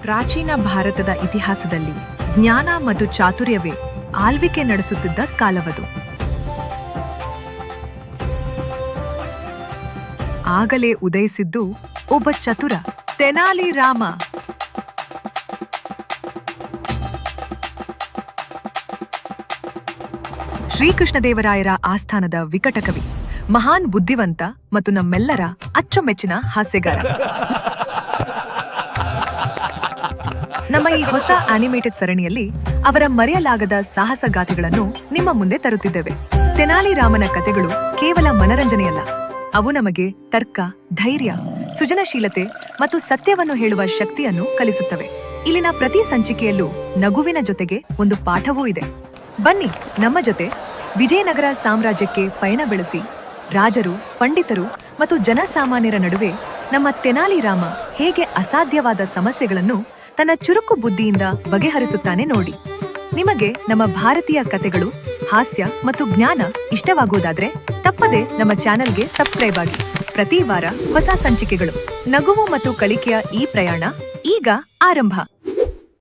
ಪ್ರಾಚೀನ ಭಾರತದ ಇತಿಹಾಸದಲ್ಲಿ ಜ್ಞಾನ ಮತ್ತು ಚಾತುರ್ಯವೇ ಆಳ್ವಿಕೆ ನಡೆಸುತ್ತಿದ್ದ ಕಾಲವದು. ಆಗಲೇ ಉದಯಿಸಿದ್ದು ಒಬ್ಬ ಚತುರ ತೆನಾಲಿ ರಾಮ. ಶ್ರೀಕೃಷ್ಣದೇವರಾಯರ ಆಸ್ಥಾನದ ವಿಕಟಕವಿ, ಮಹಾನ್ ಬುದ್ಧಿವಂತ ಮತ್ತು ನಮ್ಮೆಲ್ಲರ ಅಚ್ಚುಮೆಚ್ಚಿನ ಹಾಸ್ಯಗಾರ. ನಮ್ಮ ಈ ಹೊಸ ಆನಿಮೇಟೆಡ್ ಸರಣಿಯಲ್ಲಿ ಅವರ ಮರೆಯಲಾಗದ ಸಾಹಸಗಾಥೆಗಳನ್ನು ನಿಮ್ಮ ಮುಂದೆ ತರುತ್ತಿದ್ದೇವೆ. ತೆನಾಲಿ ರಾಮನ ಕಥೆಗಳು ಕೇವಲ ಮನರಂಜನೆಯಲ್ಲ, ಅವು ನಮಗೆ ತರ್ಕ, ಧೈರ್ಯ, ಸೃಜನಶೀಲತೆ ಮತ್ತು ಸತ್ಯವನ್ನು ಹೇಳುವ ಶಕ್ತಿಯನ್ನು ಕಲಿಸುತ್ತವೆ. ಇಲ್ಲಿನ ಪ್ರತಿ ಸಂಚಿಕೆಯಲ್ಲೂ ನಗುವಿನ ಜೊತೆಗೆ ಒಂದು ಪಾಠವೂ ಇದೆ. ಬನ್ನಿ ನಮ್ಮ ಜೊತೆ ವಿಜಯನಗರ ಸಾಮ್ರಾಜ್ಯಕ್ಕೆ ಪಯಣ ಬೆಳೆಸಿ ರಾಜರು, ಪಂಡಿತರು ಮತ್ತು ಜನಸಾಮಾನ್ಯರ ನಡುವೆ ನಮ್ಮ ತೆನಾಲಿ ರಾಮ ಹೇಗೆ ಅಸಾಧ್ಯವಾದ ಸಮಸ್ಯೆಗಳನ್ನು ತನ್ನ ಚುರುಕು ಬುದ್ಧಿಯಿಂದ ಬಗೆಹರಿಸುತ್ತಾನೆ ನೋಡಿ. ನಿಮಗೆ ನಮ್ಮ ಭಾರತೀಯ ಕಥೆಗಳು, ಹಾಸ್ಯ ಮತ್ತು ಜ್ಞಾನ ಇಷ್ಟವಾಗುವುದಾದ್ರೆ ತಪ್ಪದೆ ನಮ್ಮ ಚಾನೆಲ್ಗೆ ಸಬ್ಸ್ಕ್ರೈಬ್ ಆಗಿ. ಪ್ರತಿ ವಾರ ಹೊಸ ಸಂಚಿಕೆಗಳು, ನಗುವು ಮತ್ತು ಕಲಿಕೆಯ ಈ ಪ್ರಯಾಣ ಈಗ ಆರಂಭ.